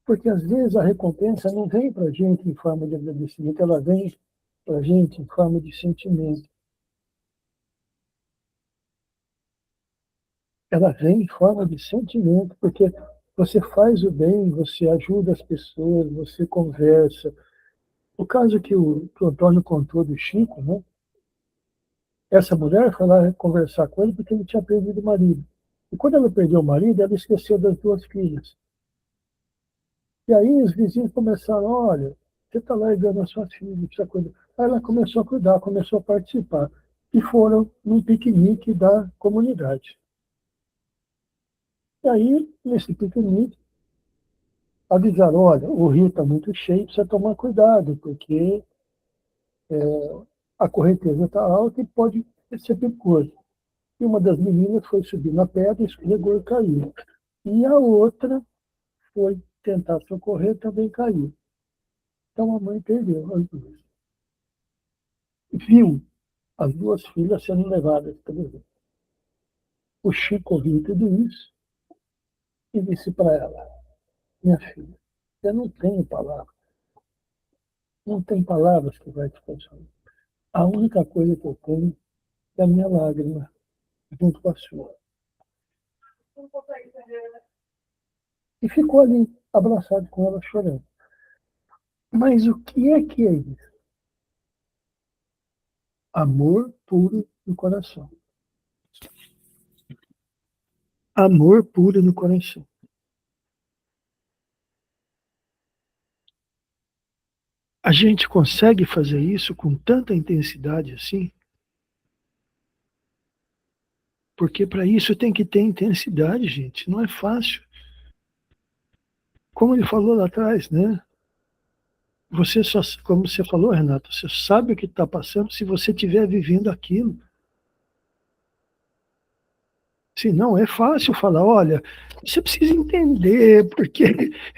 Porque, às vezes, a recompensa não vem para a gente em forma de agradecimento, ela vem para a gente em forma de sentimento. Ela vem em forma de sentimento, porque você faz o bem, você ajuda as pessoas, você conversa. O caso que o Antônio contou do Chico, né? Essa mulher foi lá conversar com ele porque ele tinha perdido o marido. E quando ela perdeu o marido, ela esqueceu das duas filhas. E aí os vizinhos começaram, olha, você está largando as suas filhas, precisa cuidar. Aí ela começou a cuidar, começou a participar. E foram num piquenique da comunidade. E aí, nesse piquenique, avisaram, olha, o rio está muito cheio, precisa tomar cuidado, porque a correnteza está alta e pode ser perigoso. E uma das meninas foi subir na pedra, escorregou e caiu. E a outra foi tentar socorrer, também caiu. Então a mãe perdeu as duas. Viu as duas filhas sendo levadas para o rio. O Chico ouviu tudo isso e disse para ela, minha filha, eu não tenho palavras. Não tem palavras que vai te consolar. A única coisa que eu tenho é a minha lágrima, junto com a sua. E ficou ali, abraçado com ela, chorando. Mas o que é isso? Amor puro no coração. Amor puro no coração. A gente consegue fazer isso com tanta intensidade assim? Porque para isso tem que ter intensidade, gente. Não é fácil. Como ele falou lá atrás, né? Você só, como você falou, Renato, você sabe o que está passando se você estiver vivendo aquilo. Se não, é fácil falar, olha, você precisa entender, porque,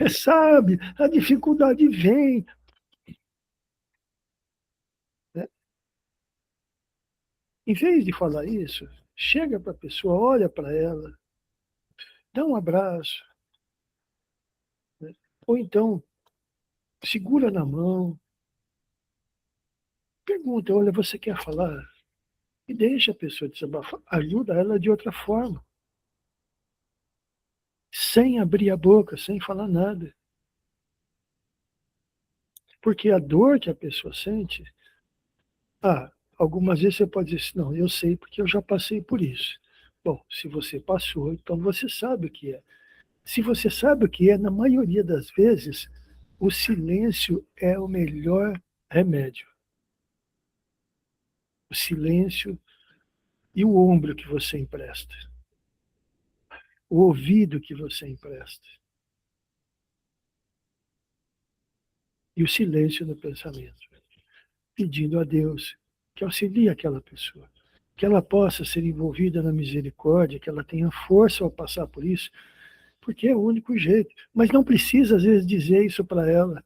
sabe, a dificuldade vem. Né? Em vez de falar isso, chega para a pessoa, olha para ela, dá um abraço, né? Ou então, segura na mão, pergunta, olha, você quer falar? E deixa a pessoa desabafar, ajuda ela de outra forma, sem abrir a boca, sem falar nada. Porque a dor que a pessoa sente Algumas vezes você pode dizer assim, não, eu sei porque eu já passei por isso. Bom, se você passou, então você sabe o que é. Se você sabe o que é, na maioria das vezes, o silêncio é o melhor remédio. O silêncio e o ombro que você empresta. O ouvido que você empresta. E o silêncio no pensamento. Pedindo a Deus que auxilie aquela pessoa. Que ela possa ser envolvida na misericórdia, que ela tenha força ao passar por isso, porque é o único jeito. Mas não precisa, às vezes, dizer isso para ela,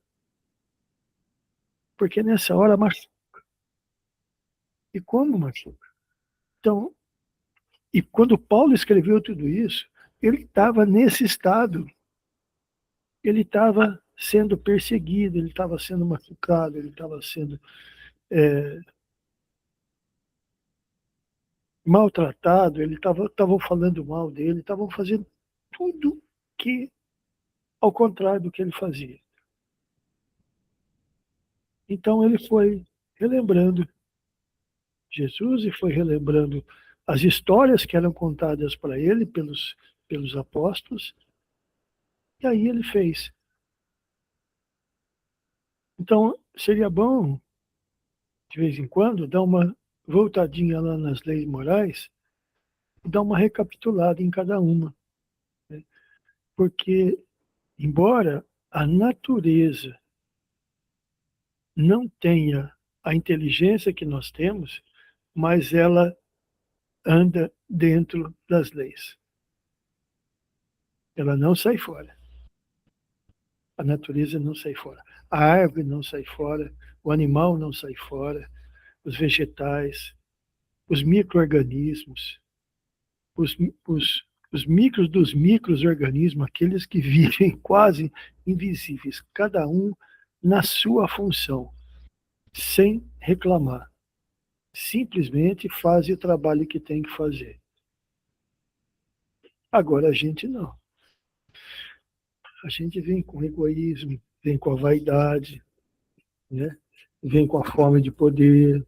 porque nessa hora machuca. E como machuca? Então, e quando Paulo escreveu tudo isso, ele estava nesse estado. Ele estava sendo perseguido, ele estava sendo machucado, ele estava sendo maltratado, ele estavam falando mal dele, estavam fazendo tudo que ao contrário do que ele fazia. Então ele foi relembrando Jesus e foi relembrando as histórias que eram contadas para ele pelos apóstolos, e aí ele fez. Então, seria bom, de vez em quando, dar uma voltadinha lá nas leis morais e dar uma recapitulada em cada uma. Né? Porque, embora a natureza não tenha a inteligência que nós temos, mas ela anda dentro das leis. Ela não sai fora. A natureza não sai fora. A árvore não sai fora, o animal não sai fora, os vegetais, os micro-organismos, os micros dos micro-organismos, aqueles que vivem quase invisíveis, cada um na sua função, sem reclamar. Simplesmente faz o trabalho que tem que fazer. Agora a gente não. A gente vem com egoísmo, vem com a vaidade, né? Vem com a fome de poder,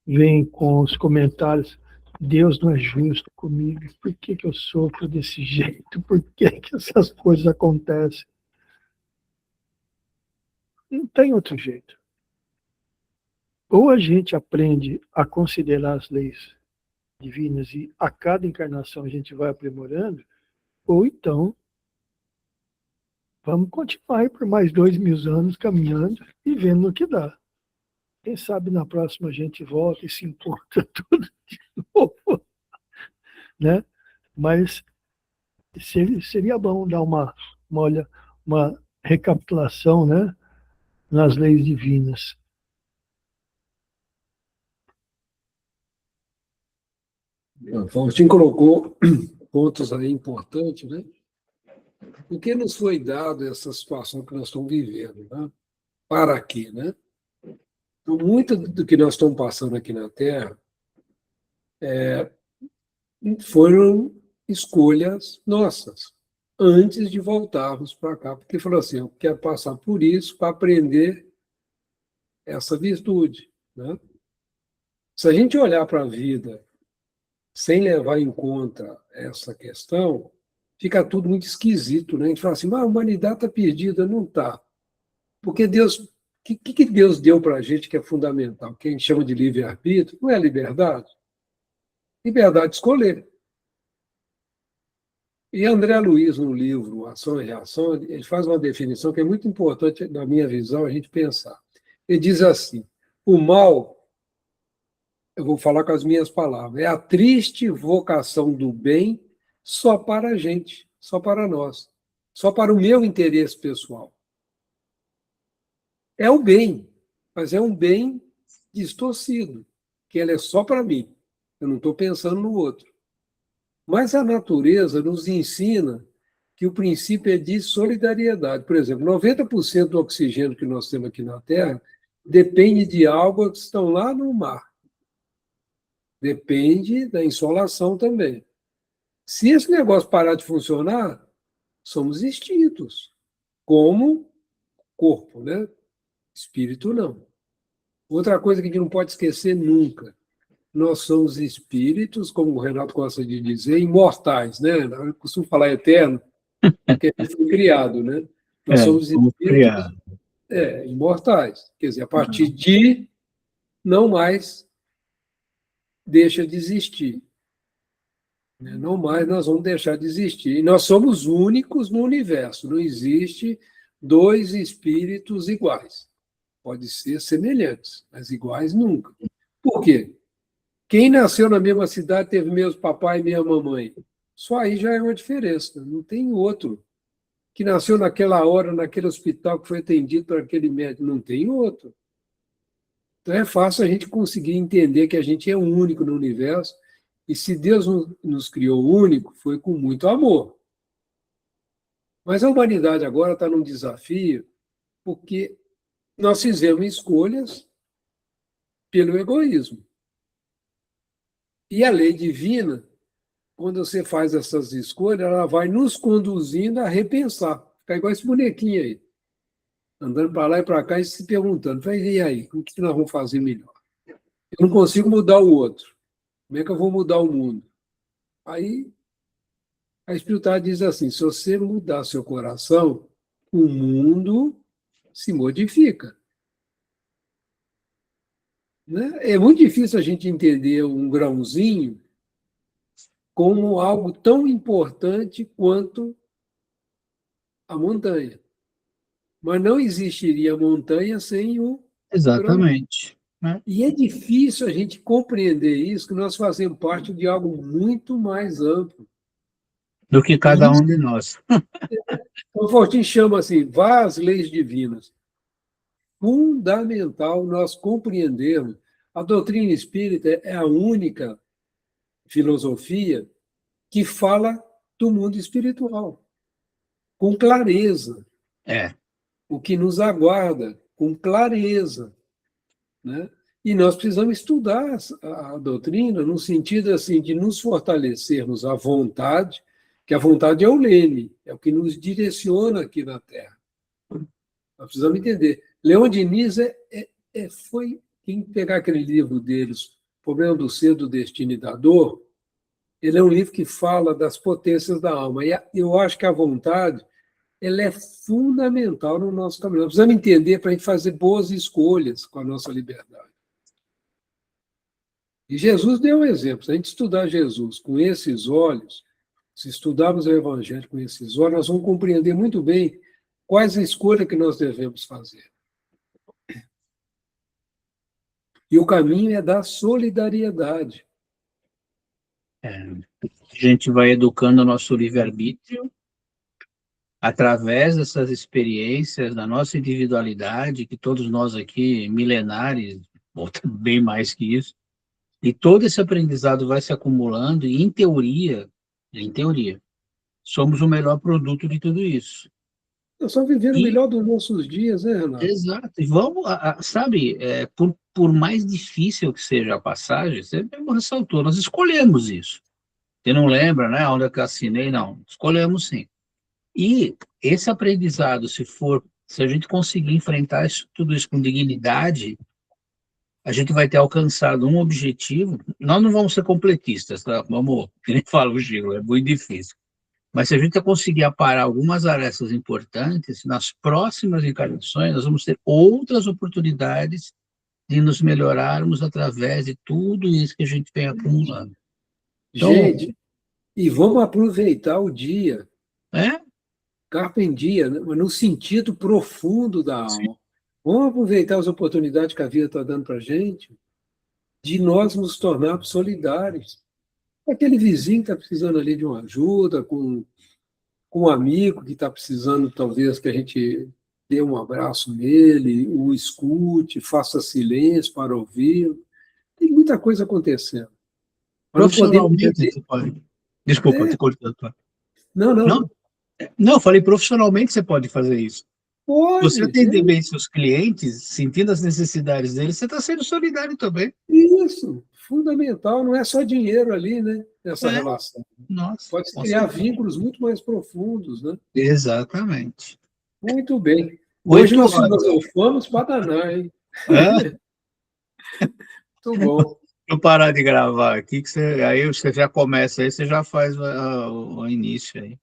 vem com os comentários, Deus não é justo comigo, por que eu sofro desse jeito? Por que essas coisas acontecem? Não tem outro jeito. Ou a gente aprende a considerar as leis divinas e a cada encarnação a gente vai aprimorando, ou então vamos continuar aí por mais 2000 anos caminhando e vendo o que dá. Quem sabe na próxima a gente volta e se importa tudo de novo, né? Mas seria bom dar uma recapitulação, né, nas leis divinas. O Faustinho colocou pontos aí importantes, né? Por que nos foi dado essa situação que nós estamos vivendo? Né? Para quê? Né? Então, muito do que nós estamos passando aqui na Terra foram escolhas nossas, antes de voltarmos para cá. Porque falou assim, eu quero passar por isso para aprender essa virtude. Né? Se a gente olhar para a vida sem levar em conta essa questão, fica tudo muito esquisito, né? A gente fala assim, a humanidade está perdida. Não está. Porque Deus, o que Deus deu para a gente que é fundamental? Que a gente chama de livre-arbítrio, não é liberdade? Liberdade de escolher. E André Luiz, no livro Ação e Reação, ele faz uma definição que é muito importante, na minha visão, a gente pensar. Ele diz assim, o mal, eu vou falar com as minhas palavras, é a triste vocação do bem só para a gente, só para nós, só para o meu interesse pessoal. É o bem, mas é um bem distorcido, que ele é só para mim. Eu não estou pensando no outro. Mas a natureza nos ensina que o princípio é de solidariedade. Por exemplo, 90% do oxigênio que nós temos aqui na Terra depende de águas que estão lá no mar. Depende da insolação também. Se esse negócio parar de funcionar, somos extintos, como corpo, né? Espírito não. Outra coisa que a gente não pode esquecer nunca, nós somos espíritos, como o Renato gosta de dizer, imortais, né? Eu costumo falar eterno, porque a gente foi criado, né? Nós somos espíritos imortais. Quer dizer, a partir de não mais deixa de existir. Não mais nós vamos deixar de existir. E nós somos únicos no universo. Não existe dois espíritos iguais. Pode ser semelhantes, mas iguais nunca. Por quê? Quem nasceu na mesma cidade teve mesmo papai e mesma mamãe. Só aí já é uma diferença. Não tem outro. Que nasceu naquela hora, naquele hospital, que foi atendido por aquele médico. Não tem outro. Então é fácil a gente conseguir entender que a gente é único no universo. E se Deus nos criou único, foi com muito amor. Mas a humanidade agora está num desafio, porque nós fizemos escolhas pelo egoísmo. E a lei divina, quando você faz essas escolhas, ela vai nos conduzindo a repensar. Fica igual esse bonequinho aí, andando para lá e para cá e se perguntando, e aí, o que nós vamos fazer melhor? Eu não consigo mudar o outro. Como é que eu vou mudar o mundo? Aí a espiritualidade diz assim, se você mudar seu coração, o mundo se modifica. Né? É muito difícil a gente entender um grãozinho como algo tão importante quanto a montanha. Mas não existiria montanha sem o Exatamente. grão. E é difícil a gente compreender isso, que nós fazemos parte de algo muito mais amplo. Do que cada um de nós. Então, Fortin chama assim, vá às leis divinas. Fundamental nós compreendermos. A doutrina espírita é a única filosofia que fala do mundo espiritual, com clareza. O que nos aguarda, com clareza. Né? E nós precisamos estudar a doutrina no sentido assim, de nos fortalecermos à vontade, que a vontade é o leme, é o que nos direciona aqui na Terra. Nós precisamos entender. Leon Diniz foi quem pegar aquele livro deles, O Problema do Ser, do Destino e da Dor, ele é um livro que fala das potências da alma. E eu acho que a vontade ela é fundamental no nosso caminho. Nós precisamos entender para a gente fazer boas escolhas com a nossa liberdade. E Jesus deu um exemplo. Se a gente estudar Jesus com esses olhos, se estudarmos o Evangelho com esses olhos, nós vamos compreender muito bem quais as escolhas que nós devemos fazer. E o caminho é da solidariedade. A gente vai educando o nosso livre-arbítrio através dessas experiências, da nossa individualidade, que todos nós aqui, milenares, ou bem mais que isso, e todo esse aprendizado vai se acumulando, e em teoria, somos o melhor produto de tudo isso. Nós estamos vivendo o melhor dos nossos dias, né, Renato? Exato. E vamos, sabe, por mais difícil que seja a passagem, você mesmo ressaltou, nós escolhemos isso. Você não lembra, né, onde eu assinei? Não, escolhemos sim. E esse aprendizado, se a gente conseguir enfrentar tudo isso com dignidade, a gente vai ter alcançado um objetivo. Nós não vamos ser completistas, tá? Vamos, que nem fala o Gil, é muito difícil. Mas se a gente conseguir aparar algumas arestas importantes, nas próximas encarnações, nós vamos ter outras oportunidades de nos melhorarmos através de tudo isso que a gente vem acumulando. Então, gente, e vamos aproveitar o dia. Carpe diem, né? No sentido profundo da alma. Sim. Vamos aproveitar as oportunidades que a vida está dando para a gente de nós nos tornarmos solidários. Aquele vizinho que está precisando ali de uma ajuda, com um amigo que está precisando, talvez, que a gente dê um abraço nele, o escute, faça silêncio para ouvi-lo. Tem muita coisa acontecendo. Profissionalmente, você pode... Desculpa, te cortando. Não, falei profissionalmente você pode fazer isso. Pode. Você atender bem seus clientes, sentindo as necessidades deles, você está sendo solidário também. Isso, fundamental, não é só dinheiro ali, né? Essa relação. Nossa, pode criar vínculos muito mais profundos, né? Exatamente. Muito bem. Hoje nós filosofamos para danar, hein? Muito bom. Eu parar de gravar aqui, aí você já começa aí, você já faz o início aí.